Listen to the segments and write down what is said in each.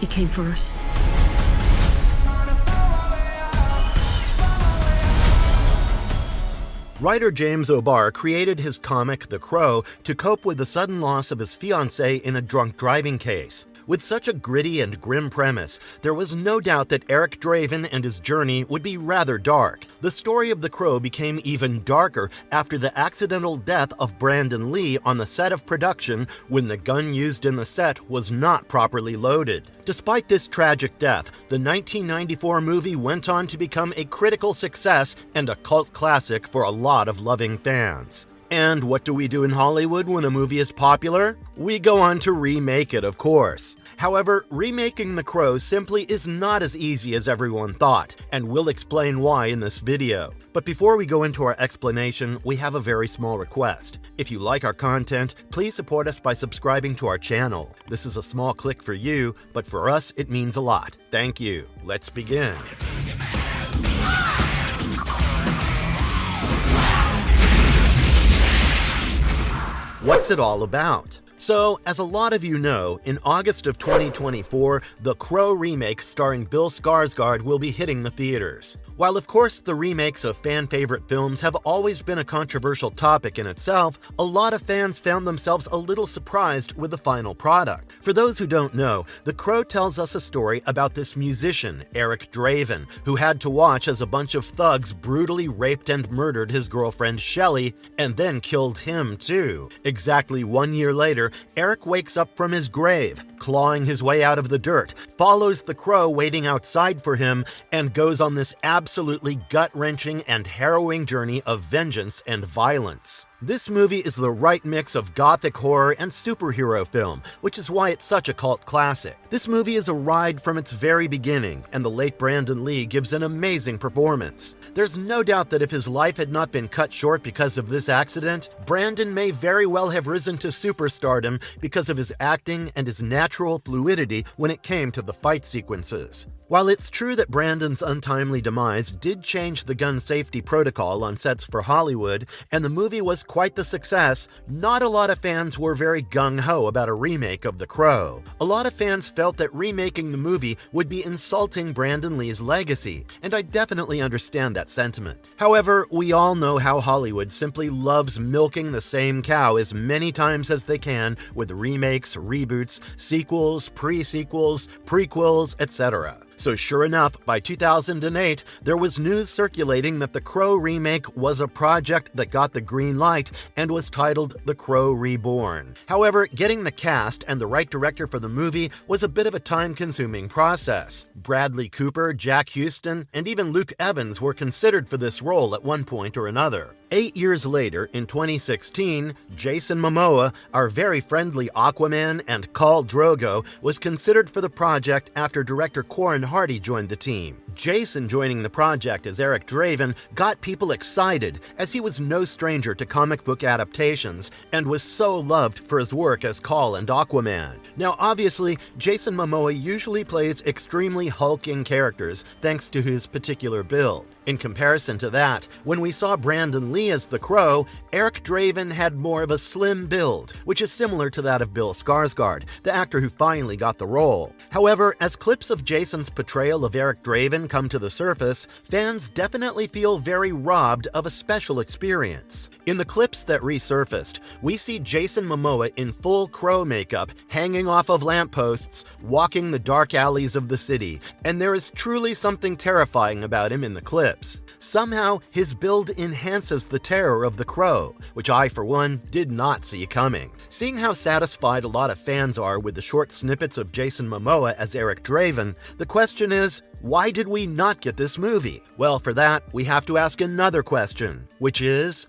He came for us. Writer James O'Barr created his comic The Crow to cope with the sudden loss of his fiancée in a drunk driving case. With such a gritty and grim premise, there was no doubt that Eric Draven and his journey would be rather dark. The story of The Crow became even darker after the accidental death of Brandon Lee on the set of production when the gun used in the set was not properly loaded. Despite this tragic death, the 1994 movie went on to become a critical success and a cult classic for a lot of loving fans. And what do we do in Hollywood when a movie is popular? We go on to remake it, of course. However, remaking The Crow simply is not as easy as everyone thought, and we'll explain why in this video. But before we go into our explanation, we have a very small request. If you like our content, please support us by subscribing to our channel. This is a small click for you, but for us, it means a lot. Thank you. Let's begin. What's it all about? So, as a lot of you know, in August of 2024, The Crow Remake starring Bill Skarsgård will be hitting the theaters. While of course the remakes of fan-favorite films have always been a controversial topic in itself, a lot of fans found themselves a little surprised with the final product. For those who don't know, The Crow tells us a story about this musician, Eric Draven, who had to watch as a bunch of thugs brutally raped and murdered his girlfriend Shelley, and then killed him too. Exactly 1 year later, Eric wakes up from his grave, clawing his way out of the dirt, follows the crow waiting outside for him, and goes on this absolutely gut-wrenching and harrowing journey of vengeance and violence. This movie is the right mix of gothic horror and superhero film, which is why it's such a cult classic. This movie is a ride from its very beginning, and the late Brandon Lee gives an amazing performance. There's no doubt that if his life had not been cut short because of this accident, Brandon may very well have risen to superstardom because of his acting and his natural fluidity when it came to the fight sequences. While it's true that Brandon's untimely demise did change the gun safety protocol on sets for Hollywood, and the movie was quite the success, not a lot of fans were very gung-ho about a remake of The Crow. A lot of fans felt that remaking the movie would be insulting Brandon Lee's legacy, and I definitely understand that sentiment. However, we all know how Hollywood simply loves milking the same cow as many times as they can with remakes, reboots, sequels, pre-sequels, prequels, etc. So sure enough, by 2008, there was news circulating that The Crow Remake was a project that got the green light and was titled The Crow Reborn. However, getting the cast and the right director for the movie was a bit of a time-consuming process. Bradley Cooper, Jack Huston, and even Luke Evans were considered for this role at one point or another. 8 years later, in 2016, Jason Momoa, our very friendly Aquaman, and Khal Drogo was considered for the project after director Corin Hardy joined the team. Jason joining the project as Eric Draven got people excited, as he was no stranger to comic book adaptations and was so loved for his work as Khal and Aquaman. Now obviously, Jason Momoa usually plays extremely hulking characters thanks to his particular build. In comparison to that, when we saw Brandon Lee as the Crow, Eric Draven had more of a slim build, which is similar to that of Bill Skarsgård, the actor who finally got the role. However, as clips of Jason's portrayal of Eric Draven come to the surface, fans definitely feel very robbed of a special experience. In the clips that resurfaced, we see Jason Momoa in full Crow makeup, hanging off of lampposts, walking the dark alleys of the city, and there is truly something terrifying about him in the clips. Somehow, his build enhances the terror of the Crow, which I, for one, did not see coming. Seeing how satisfied a lot of fans are with the short snippets of Jason Momoa as Eric Draven, the question is, why did we not get this movie? Well, for that, we have to ask another question, which is,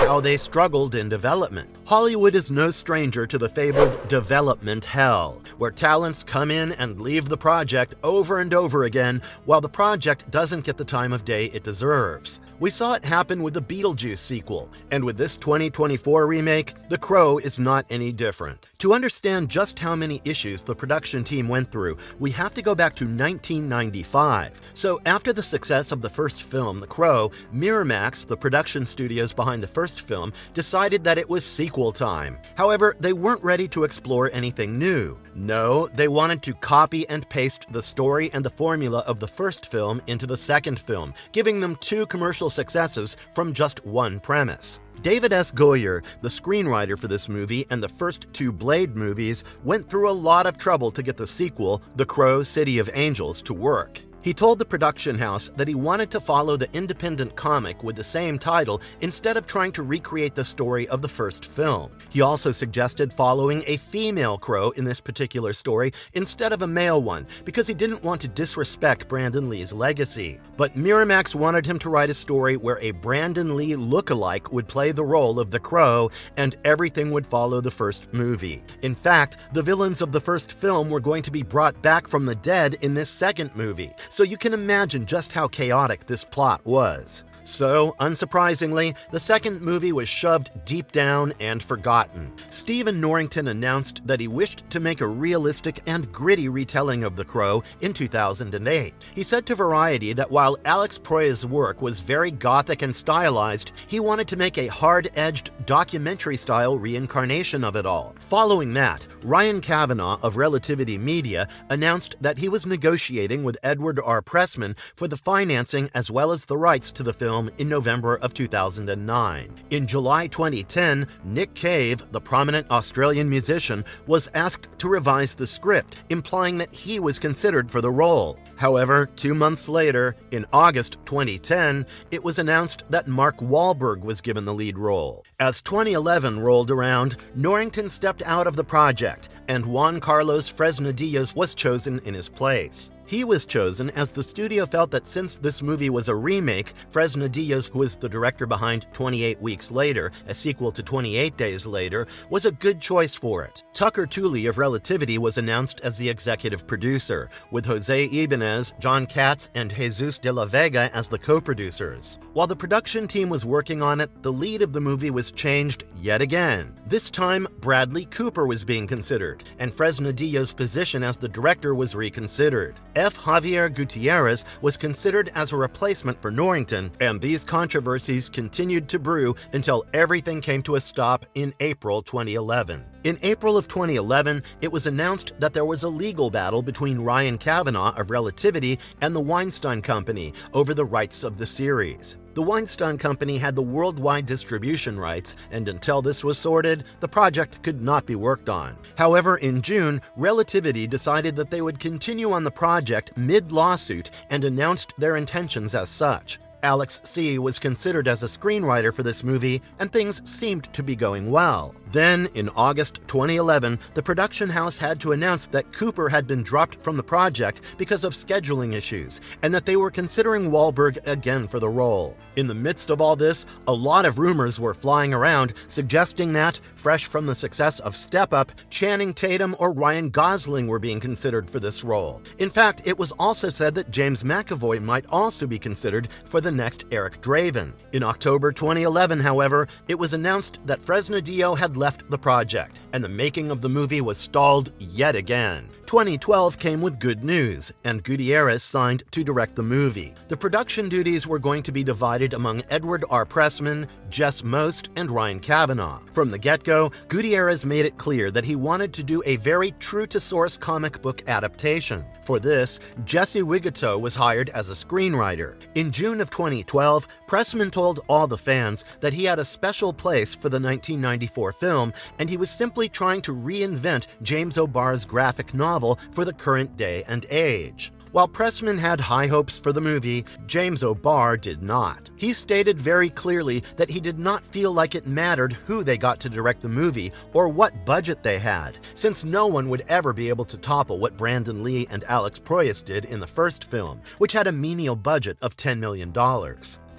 how they struggled in development. Hollywood is no stranger to the fabled development hell, where talents come in and leave the project over and over again while the project doesn't get the time of day it deserves. We saw it happen with the Beetlejuice sequel, and with this 2024 remake, The Crow is not any different. To understand just how many issues the production team went through, we have to go back to 1995. So after the success of the first film, The Crow, Miramax, the production studios behind the first film, decided that it was sequel time. However, they weren't ready to explore anything new. No, they wanted to copy and paste the story and the formula of the first film into the second film, giving them two commercial successes from just one premise. David S. Goyer, the screenwriter for this movie and the first two Blade movies, went through a lot of trouble to get the sequel, The Crow: City of Angels, to work. He told the production house that he wanted to follow the independent comic with the same title instead of trying to recreate the story of the first film. He also suggested following a female Crow in this particular story instead of a male one because he didn't want to disrespect Brandon Lee's legacy. But Miramax wanted him to write a story where a Brandon Lee lookalike would play the role of the Crow and everything would follow the first movie. In fact, the villains of the first film were going to be brought back from the dead in this second movie. So you can imagine just how chaotic this plot was. So, unsurprisingly, the second movie was shoved deep down and forgotten. Stephen Norrington announced that he wished to make a realistic and gritty retelling of The Crow in 2008. He said to Variety that while Alex Proyas' work was very gothic and stylized, he wanted to make a hard-edged, documentary-style reincarnation of it all. Following that, Ryan Kavanaugh of Relativity Media announced that he was negotiating with Edward R. Pressman for the financing as well as the rights to the film in November of 2009. In July 2010, Nick Cave, the prominent Australian musician, was asked to revise the script, implying that he was considered for the role. However, 2 months later, in August 2010, it was announced that Mark Wahlberg was given the lead role. As 2011 rolled around, Norrington stepped out of the project, and Juan Carlos Fresnadillas was chosen in his place. He was chosen as the studio felt that since this movie was a remake, Fresnadillas, who was the director behind 28 Weeks Later, a sequel to 28 Days Later, was a good choice for it. Tucker Tooley of Relativity was announced as the executive producer, with Jose Ibanez, John Katz, and Jesus de la Vega as the co-producers. While the production team was working on it, the lead of the movie was changed yet again. This time, Bradley Cooper was being considered, and Fresnadillas' position as the director was reconsidered. F. Javier Gutierrez was considered as a replacement for Norrington, and these controversies continued to brew until everything came to a stop in April 2011. In April of 2011, it was announced that there was a legal battle between Ryan Kavanaugh of Relativity and the Weinstein Company over the rights of the series. The Weinstein Company had the worldwide distribution rights, and until this was sorted, the project could not be worked on. However, in June, Relativity decided that they would continue on the project mid-lawsuit and announced their intentions as such. Alex C. was considered as a screenwriter for this movie, and things seemed to be going well. Then, in August 2011, the production house had to announce that Cooper had been dropped from the project because of scheduling issues, and that they were considering Wahlberg again for the role. In the midst of all this, a lot of rumors were flying around suggesting that, fresh from the success of Step Up, Channing Tatum or Ryan Gosling were being considered for this role. In fact, it was also said that James McAvoy might also be considered for the next Eric Draven. In October 2011, however, it was announced that Fresnadillo had left the project, and the making of the movie was stalled yet again. 2012 came with good news, and Gutierrez signed to direct the movie. The production duties were going to be divided among Edward R. Pressman, Jess Most, and Ryan Kavanaugh. From the get-go, Gutierrez made it clear that he wanted to do a very true-to-source comic book adaptation. For this, Jesse Wigato was hired as a screenwriter. In June of 2012, Pressman told all the fans that he had a special place for the 1994 film, and he was simply trying to reinvent James O'Barr's graphic novel for the current day and age. While Pressman had high hopes for the movie, James O'Barr did not. He stated very clearly that he did not feel like it mattered who they got to direct the movie or what budget they had, since no one would ever be able to topple what Brandon Lee and Alex Proyas did in the first film, which had a menial budget of $10 million.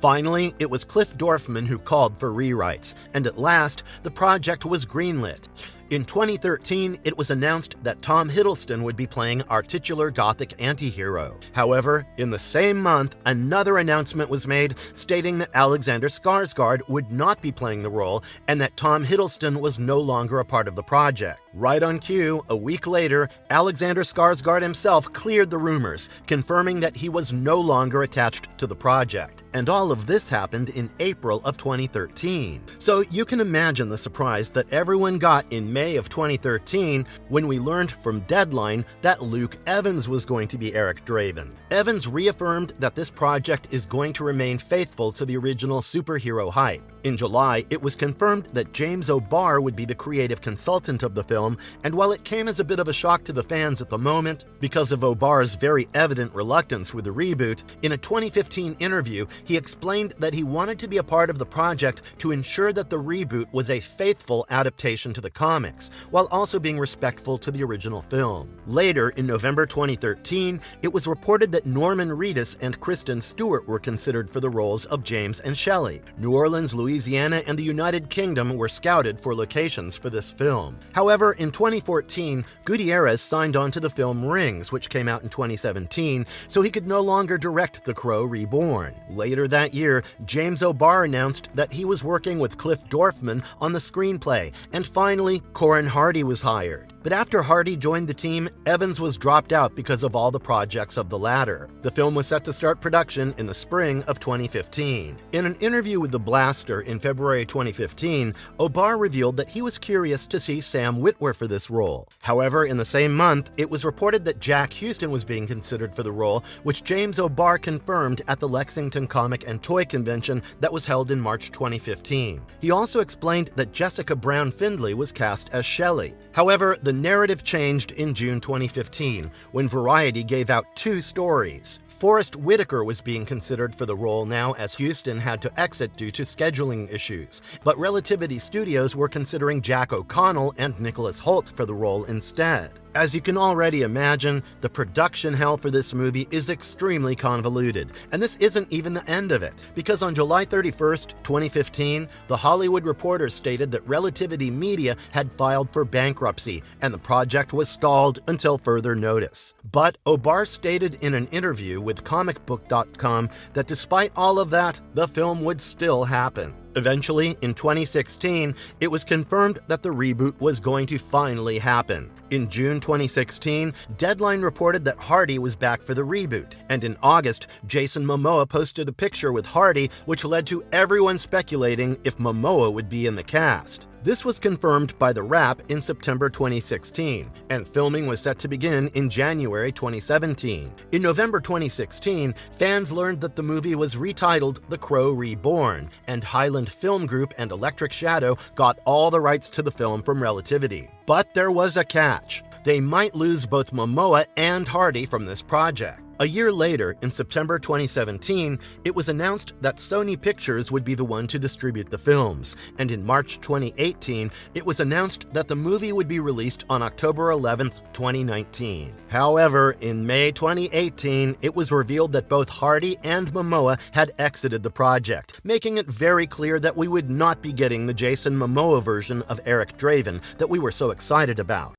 Finally, it was Cliff Dorfman who called for rewrites, and at last, the project was greenlit. In 2013, it was announced that Tom Hiddleston would be playing our titular gothic antihero. However, in the same month, another announcement was made stating that Alexander Skarsgård would not be playing the role and that Tom Hiddleston was no longer a part of the project. Right on cue, a week later, Alexander Skarsgård himself cleared the rumors, confirming that he was no longer attached to the project. And all of this happened in April of 2013. So you can imagine the surprise that everyone got in May of 2013 when we learned from Deadline that Luke Evans was going to be Eric Draven. Evans reaffirmed that this project is going to remain faithful to the original superhero hype. In July, it was confirmed that James O'Barr would be the creative consultant of the film, and while it came as a bit of a shock to the fans at the moment, because of O'Barr's very evident reluctance with the reboot, in a 2015 interview, he explained that he wanted to be a part of the project to ensure that the reboot was a faithful adaptation to the comics, while also being respectful to the original film. Later, in November 2013, it was reported that Norman Reedus and Kristen Stewart were considered for the roles of James and Shelley. New Orleans, Louisiana, and the United Kingdom were scouted for locations for this film. However, in 2014, Gutierrez signed on to the film Rings, which came out in 2017, so he could no longer direct The Crow Reborn. Later that year, James O'Barr announced that he was working with Cliff Dorfman on the screenplay, and finally, Corin Hardy was hired. But after Hardy joined the team, Evans was dropped out because of all the projects of the latter. The film was set to start production in the spring of 2015. In an interview with The Blaster in February 2015, O'Barr revealed that he was curious to see Sam Witwer for this role. However, in the same month, it was reported that Jack Huston was being considered for the role, which James O'Barr confirmed at the Lexington Comic and Toy Convention that was held in March 2015. He also explained that Jessica Brown Findlay was cast as Shelley. However, the narrative changed in June 2015, when Variety gave out two stories. Forrest Whitaker was being considered for the role now, as Huston had to exit due to scheduling issues, but Relativity Studios were considering Jack O'Connell and Nicholas Hoult for the role instead. As you can already imagine, the production hell for this movie is extremely convoluted, and this isn't even the end of it, because on July 31st, 2015, The Hollywood Reporter stated that Relativity Media had filed for bankruptcy, and the project was stalled until further notice. But O'Barr stated in an interview with comicbook.com that despite all of that, the film would still happen. Eventually, in 2016, it was confirmed that the reboot was going to finally happen. In June 2016, Deadline reported that Hardy was back for the reboot, and in August, Jason Momoa posted a picture with Hardy, which led to everyone speculating if Momoa would be in the cast. This was confirmed by The Wrap in September 2016, and filming was set to begin in January 2017. In November 2016, fans learned that the movie was retitled The Crow Reborn, and Highland Film Group and Electric Shadow got all the rights to the film from Relativity. But there was a catch. They might lose both Momoa and Hardy from this project. A year later, in September 2017, it was announced that Sony Pictures would be the one to distribute the films, and in March 2018, it was announced that the movie would be released on October 11, 2019. However, in May 2018, it was revealed that both Hardy and Momoa had exited the project, making it very clear that we would not be getting the Jason Momoa version of Eric Draven that we were so excited about.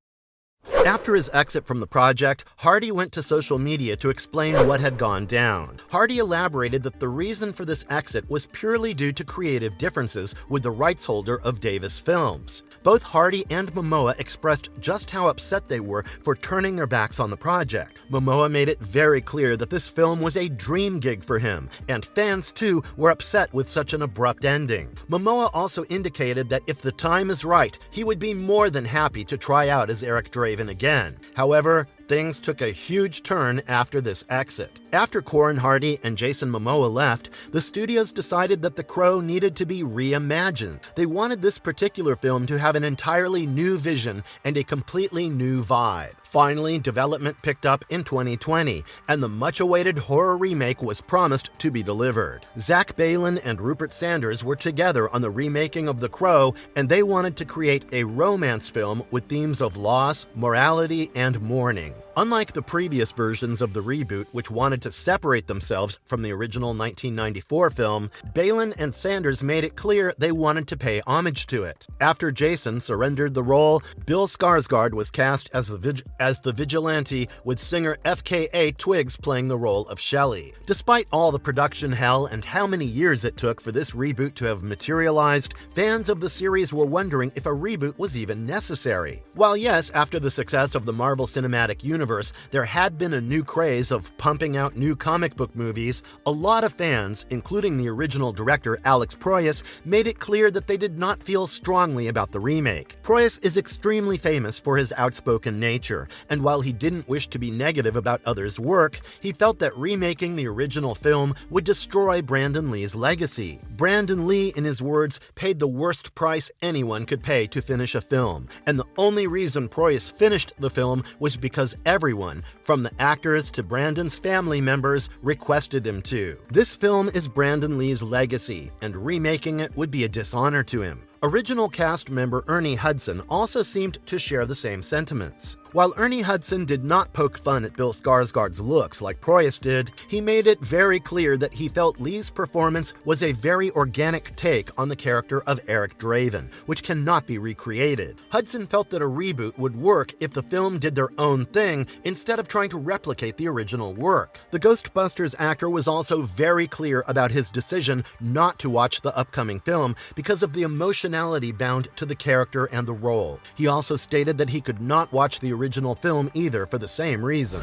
After his exit from the project, Hardy went to social media to explain what had gone down. Hardy elaborated that the reason for this exit was purely due to creative differences with the rights holder of Davis Films. Both Hardy and Momoa expressed just how upset they were for turning their backs on the project. Momoa made it very clear that this film was a dream gig for him, and fans too were upset with such an abrupt ending. Momoa also indicated that if the time is right, he would be more than happy to try out as Eric Draven again. However, things took a huge turn after this exit. After Corin Hardy and Jason Momoa left, the studios decided that The Crow needed to be reimagined. They wanted this particular film to have an entirely new vision and a completely new vibe. Finally, development picked up in 2020, and the much-awaited horror remake was promised to be delivered. Zach Baylin and Rupert Sanders were together on the remaking of The Crow, and they wanted to create a romance film with themes of loss, morality, and mourning. Unlike the previous versions of the reboot, which wanted to separate themselves from the original 1994 film, Balan and Sanders made it clear they wanted to pay homage to it. After Jason surrendered the role, Bill Skarsgård was cast as the vigilante, with singer FKA Twigs playing the role of Shelley. Despite all the production hell and how many years it took for this reboot to have materialized, fans of the series were wondering if a reboot was even necessary. While yes, after the success of the Marvel Cinematic Universe, there had been a new craze of pumping out new comic book movies, a lot of fans, including the original director Alex Proyas, made it clear that they did not feel strongly about the remake. Proyas is extremely famous for his outspoken nature, and while he didn't wish to be negative about others' work, he felt that remaking the original film would destroy Brandon Lee's legacy. Brandon Lee, in his words, paid the worst price anyone could pay to finish a film, and the only reason Proyas finished the film was because everyone, from the actors to Brandon's family members, requested him to. This film is Brandon Lee's legacy, and remaking it would be a dishonor to him. Original cast member Ernie Hudson also seemed to share the same sentiments. While Ernie Hudson did not poke fun at Bill Skarsgård's looks like Proyas did, he made it very clear that he felt Lee's performance was a very organic take on the character of Eric Draven, which cannot be recreated. Hudson felt that a reboot would work if the film did their own thing instead of trying to replicate the original work. The Ghostbusters actor was also very clear about his decision not to watch the upcoming film because of the emotionality bound to the character and the role. He also stated that he could not watch the original film either for the same reason.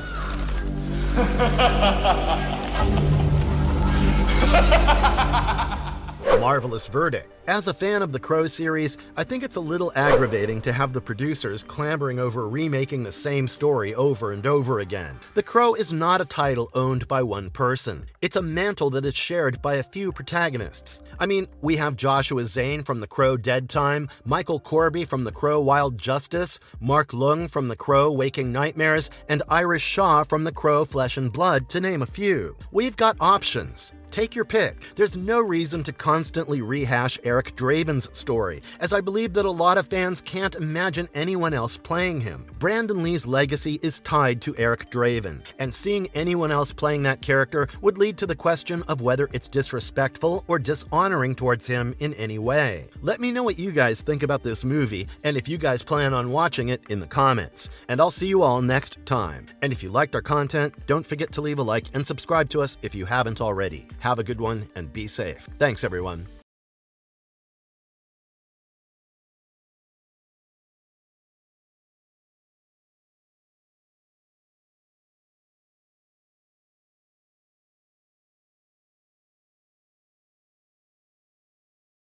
Marvelous verdict. As a fan of the Crow series, I think it's a little aggravating to have the producers clamoring over remaking the same story over and over again. The Crow is not a title owned by one person. It's a mantle that is shared by a few protagonists. I mean, we have Joshua Zane from The Crow Dead Time, Michael Corby from The Crow Wild Justice, Mark Lung from The Crow Waking Nightmares, and Iris Shaw from The Crow Flesh and Blood, to name a few. We've got options. Take your pick. There's no reason to constantly rehash Eric Draven's story, as I believe that a lot of fans can't imagine anyone else playing him. Brandon Lee's legacy is tied to Eric Draven, and seeing anyone else playing that character would lead to the question of whether it's disrespectful or dishonoring towards him in any way. Let me know what you guys think about this movie, and if you guys plan on watching it, in the comments. And I'll see you all next time. And if you liked our content, don't forget to leave a like and subscribe to us if you haven't already. Have a good one and be safe. Thanks, everyone.